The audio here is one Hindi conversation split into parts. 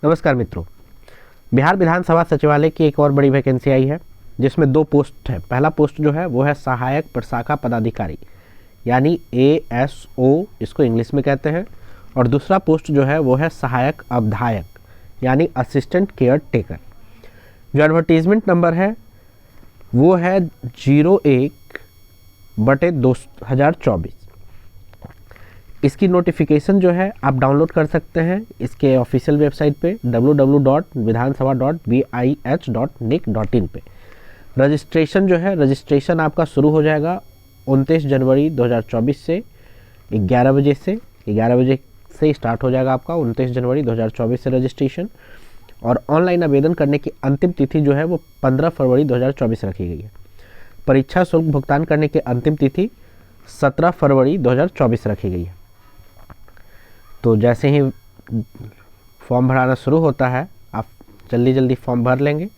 नमस्कार मित्रों, बिहार विधानसभा सचिवालय की एक और बड़ी वैकेंसी आई है जिसमें दो पोस्ट है। पहला पोस्ट जो है वो है सहायक प्रशाखा पदाधिकारी यानी ASO इसको इंग्लिश में कहते हैं, और दूसरा पोस्ट जो है वो है सहायक अवधायक यानी असिस्टेंट केयर टेकर। जो एडवर्टीजमेंट नंबर है वो है 01/2024। इसकी नोटिफिकेशन जो है आप डाउनलोड कर सकते हैं इसके ऑफिशियल वेबसाइट पे www.vidhanSabha.vih.nic.in पे। रजिस्ट्रेशन आपका शुरू हो जाएगा 29 जनवरी 2024 से 11 बजे से स्टार्ट हो जाएगा आपका 29 जनवरी 2024 से रजिस्ट्रेशन। और ऑनलाइन आवेदन करने की अंतिम तिथि जो है वो 15 फरवरी 2024 रखी गई है। परीक्षा शुल्क भुगतान करने की अंतिम तिथि 17 फरवरी 2024 रखी गई है। तो जैसे ही फॉर्म भराना शुरू होता है आप जल्दी फॉर्म भर लेंगे,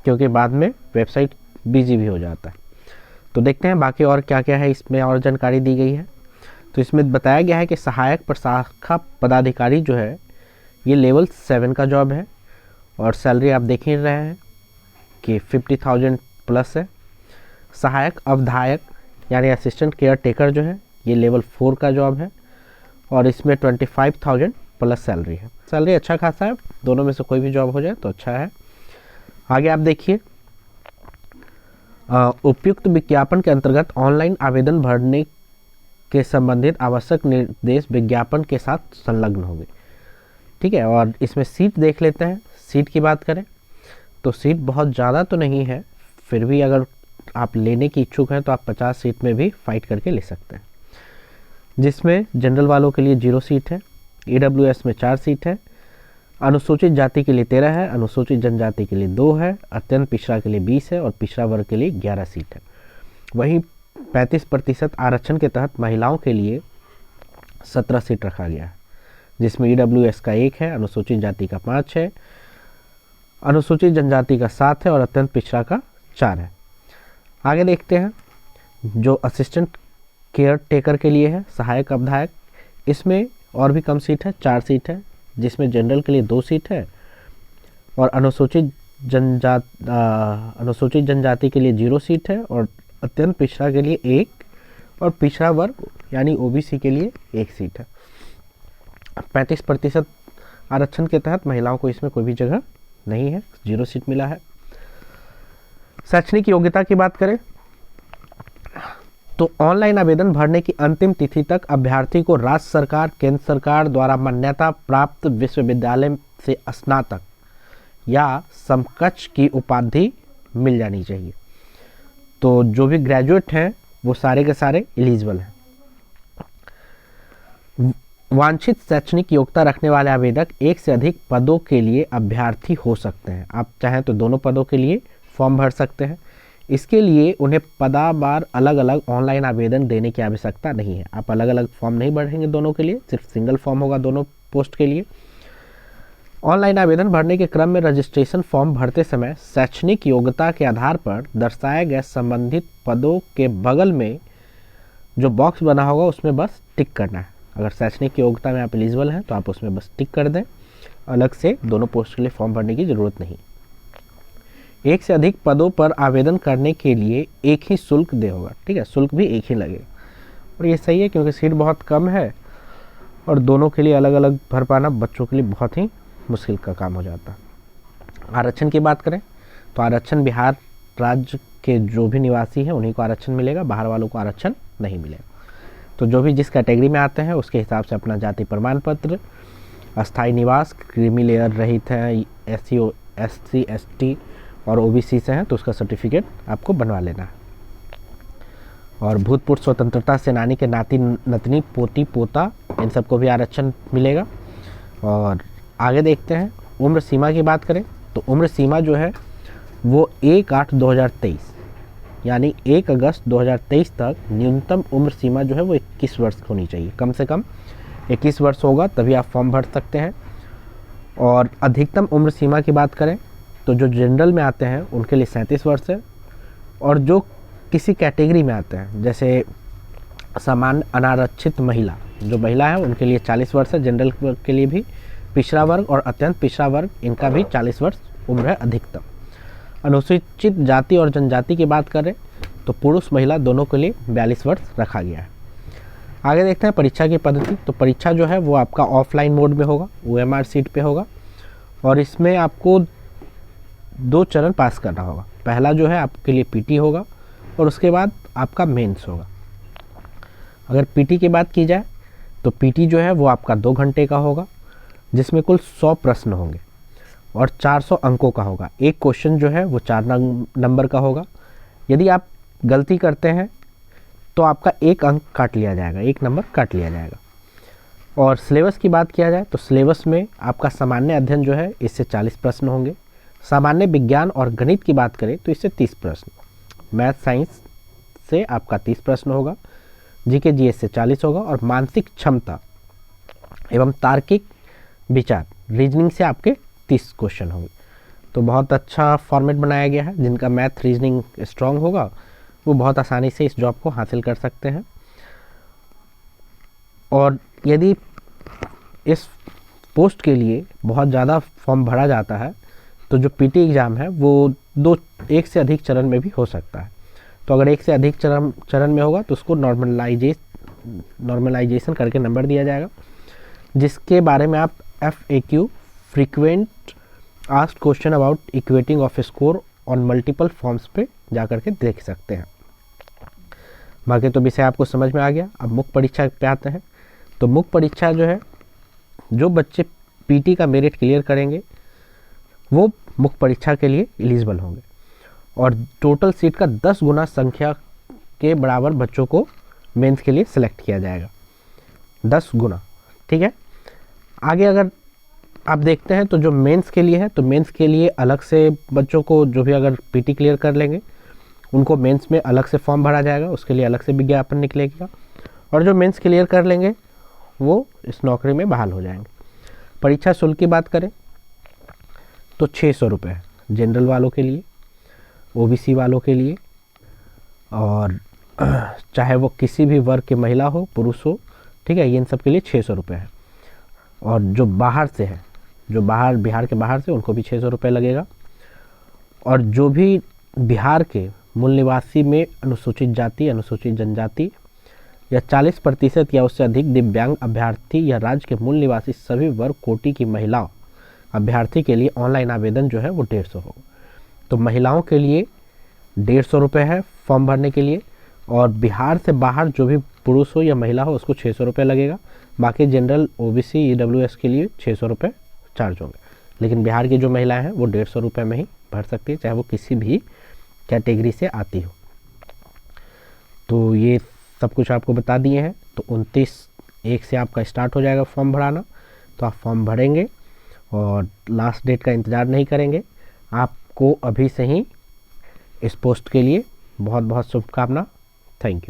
क्योंकि बाद में वेबसाइट बिजी भी हो जाता है। तो देखते हैं बाकी और क्या क्या है, इसमें और जानकारी दी गई है। तो इसमें बताया गया है कि सहायक प्रशाखा पदाधिकारी जो है ये लेवल 7 का जॉब है, और सैलरी आप देख ही रहे हैं कि 50,000 प्लस है। सहायक अवधायक यानी असिस्टेंट केयर टेकर जो है ये लेवल 4 का जॉब है, और इसमें 25,000 प्लस सैलरी है। सैलरी अच्छा खासा है, दोनों में से कोई भी जॉब हो जाए तो अच्छा है। आगे आप देखिए, उपयुक्त विज्ञापन के अंतर्गत ऑनलाइन आवेदन भरने के संबंधित आवश्यक निर्देश विज्ञापन के साथ संलग्न होंगे। ठीक है, और इसमें सीट देख लेते हैं। सीट की बात करें तो सीट बहुत ज़्यादा तो नहीं है, फिर भी अगर आप लेने की इच्छुक हैं तो आप 50 सीट में भी फाइट करके ले सकते हैं, जिसमें जनरल वालों के लिए 0 सीट है, EWS में 4 सीट है, अनुसूचित जाति के लिए 13 है, अनुसूचित जनजाति के लिए 2 है, अत्यंत पिछड़ा के लिए 20 है और पिछड़ा वर्ग के लिए 11 सीट है। वहीं 35% आरक्षण के तहत महिलाओं के लिए 17 सीट रखा गया है, जिसमें EWS का 1 है, अनुसूचित जाति का 5 है, अनुसूचित जनजाति का 7 है और अत्यंत पिछड़ा का 4 है। आगे देखते हैं, जो असिस्टेंट केयर टेकर के लिए है सहायक अवधायक, इसमें और भी कम सीट है, 4 सीट है, जिसमें जनरल के लिए 2 सीट है और अनुसूचित जनजाति के लिए 0 सीट है और अत्यंत पिछड़ा के लिए 1 और पिछड़ा वर्ग यानी OBC के लिए 1 सीट है। 35% आरक्षण के तहत महिलाओं को इसमें कोई भी जगह नहीं है, 0 सीट मिला है। शैक्षणिक योग्यता की बात करें तो ऑनलाइन आवेदन भरने की अंतिम तिथि तक अभ्यर्थी को राज्य सरकार, केंद्र सरकार द्वारा मान्यता प्राप्त विश्वविद्यालय से स्नातक या समकक्ष की उपाधि मिल जानी चाहिए। तो जो भी ग्रेजुएट हैं वो सारे के सारे एलिजिबल हैं। वांछित शैक्षणिक योग्यता रखने वाले आवेदक एक से अधिक पदों के लिए अभ्यर्थी हो सकते हैं। आप चाहें तो दोनों पदों के लिए फॉर्म भर सकते हैं। इसके लिए उन्हें पदावार अलग अलग ऑनलाइन आवेदन देने की आवश्यकता नहीं है। आप अलग अलग फॉर्म नहीं भरेंगे दोनों के लिए, सिर्फ सिंगल फॉर्म होगा दोनों पोस्ट के लिए। ऑनलाइन आवेदन भरने के क्रम में रजिस्ट्रेशन फॉर्म भरते समय शैक्षणिक योग्यता के आधार पर दर्शाए गए संबंधित पदों के बगल में जो बॉक्स बना होगा उसमें बस टिक करना है। अगर शैक्षणिक योग्यता में आप एलिजिबल हैं तो आप उसमें बस टिक कर दें, अलग से दोनों पोस्ट के लिए फॉर्म भरने की ज़रूरत नहीं। एक से अधिक पदों पर आवेदन करने के लिए एक ही शुल्क दे होगा। ठीक है, शुल्क भी एक ही लगेगा, और ये सही है क्योंकि सीट बहुत कम है और दोनों के लिए अलग अलग भर पाना बच्चों के लिए बहुत ही मुश्किल का काम हो जाता है। आरक्षण की बात करें तो आरक्षण बिहार राज्य के जो भी निवासी हैं उन्हीं को आरक्षण मिलेगा, बाहर वालों को आरक्षण नहीं मिलेगा। तो जो भी जिस कैटेगरी में आते हैं उसके हिसाब से अपना जाति प्रमाण पत्र, अस्थायी निवास, क्रीमी लेयर रहित है, SC SC ST और OBC से हैं तो उसका सर्टिफिकेट आपको बनवा लेना है। और भूतपूर्व स्वतंत्रता सेनानी के नाती नतनी पोती पोता इन सबको भी आरक्षण मिलेगा। और आगे देखते हैं, उम्र सीमा की बात करें तो उम्र सीमा जो है वो 1/8/2023 यानी 1 अगस्त 2023 तक न्यूनतम उम्र सीमा जो है वो 21 वर्ष होनी चाहिए। कम से कम 21 वर्ष होगा तभी आप फॉर्म भर सकते हैं। और अधिकतम उम्र सीमा की बात करें तो जो जनरल में आते हैं उनके लिए 37 वर्ष है, और जो किसी कैटेगरी में आते हैं जैसे सामान्य अनारक्षित महिला, जो महिला है उनके लिए 40 वर्ष है, जनरल के लिए भी पिछड़ा वर्ग और अत्यंत पिछड़ा वर्ग, इनका भी 40 वर्ष उम्र है अधिकतम। अनुसूचित जाति और जनजाति की बात करें तो पुरुष महिला दोनों के लिए 42 वर्ष रखा गया है। आगे देखते हैं परीक्षा की पद्धति। तो परीक्षा जो है वो आपका ऑफलाइन मोड में होगा, OMR सीट पे होगा, और इसमें आपको 2 चरण पास करना होगा। पहला जो है आपके लिए PT होगा और उसके बाद आपका मेंस होगा। अगर PT की बात की जाए तो PT जो है वो आपका 2 घंटे का होगा, जिसमें कुल 100 प्रश्न होंगे और 400 अंकों का होगा। एक क्वेश्चन जो है वो 4 नंबर का होगा। यदि आप गलती करते हैं तो आपका 1 अंक काट लिया जाएगा, 1 नंबर काट लिया जाएगा। और सिलेबस की बात किया जाए तो सिलेबस में आपका सामान्य अध्ययन जो है इससे 40 प्रश्न होंगे। सामान्य विज्ञान और गणित की बात करें तो इससे 30 प्रश्न, मैथ साइंस से आपका 30 प्रश्न होगा, GK GS से 40 होगा, और मानसिक क्षमता एवं तार्किक विचार रीजनिंग से आपके 30 क्वेश्चन होंगे। तो बहुत अच्छा फॉर्मेट बनाया गया है। जिनका मैथ रीजनिंग स्ट्रांग होगा वो बहुत आसानी से इस जॉब को हासिल कर सकते हैं। और यदि इस पोस्ट के लिए बहुत ज़्यादा फॉर्म भरा जाता है तो जो PT एग्ज़ाम है वो एक से अधिक चरण में भी हो सकता है। तो अगर एक से अधिक चरण में होगा तो उसको नॉर्मलाइजेशन करके नंबर दिया जाएगा, जिसके बारे में आप FAQ frequent asked question about equating off score on multiple forms पे जा करके देख सकते हैं। बाकी तो विषय आपको समझ में आ गया। अब मुख्य परीक्षा पे आते हैं। तो मुख्य परीक्षा जो है, जो बच्चे PT का मेरिट क्लियर करेंगे वो मुख्य परीक्षा के लिए एलिजिबल होंगे, और टोटल सीट का 10 गुना संख्या के बराबर बच्चों को मेंस के लिए सिलेक्ट किया जाएगा, 10 गुना। ठीक है। आगे अगर आप देखते हैं तो जो मेंस के लिए है, तो मेंस के लिए अलग से बच्चों को, जो भी अगर PT क्लियर कर लेंगे उनको मेंस में अलग से फॉर्म भरा जाएगा, उसके लिए अलग से विज्ञापन निकलेगा, और जो मेंस क्लियर कर लेंगे वो इस नौकरी में बहाल हो जाएंगे। परीक्षा शुल्क की बात करें तो 600 रुपये है जनरल वालों के लिए, OBC वालों के लिए, और चाहे वो किसी भी वर्ग के महिला हो पुरुष हो, ठीक है, ये इन सब के लिए 600 रुपये है। और जो बाहर से है, जो बिहार के बाहर से, उनको भी 600 रुपये लगेगा। और जो भी बिहार के मूल निवासी में अनुसूचित जाति, अनुसूचित जनजाति या 40% या उससे अधिक दिव्यांग अभ्यर्थी या राज्य के मूल निवासी सभी वर्ग कोटि की महिला अभ्यर्थी के लिए ऑनलाइन आवेदन जो है वो 150 होगा। तो महिलाओं के लिए 150 रुपये है फॉर्म भरने के लिए, और बिहार से बाहर जो भी पुरुष हो या महिला हो उसको 600 रुपये लगेगा। बाकी जनरल, OBC, EWS के लिए 600 रुपये चार्ज होंगे। लेकिन बिहार की जो महिलाएं हैं वो 150 रुपये में ही भर सकती है, चाहे वो किसी भी कैटेगरी से आती हो। तो ये सब कुछ आपको बता दिए हैं। तो 29/1 से आपका स्टार्ट हो जाएगा फॉर्म भराना। तो आप फॉर्म भरेंगे और लास्ट डेट का इंतज़ार नहीं करेंगे। आपको अभी से ही इस पोस्ट के लिए बहुत बहुत शुभकामना। Thank you.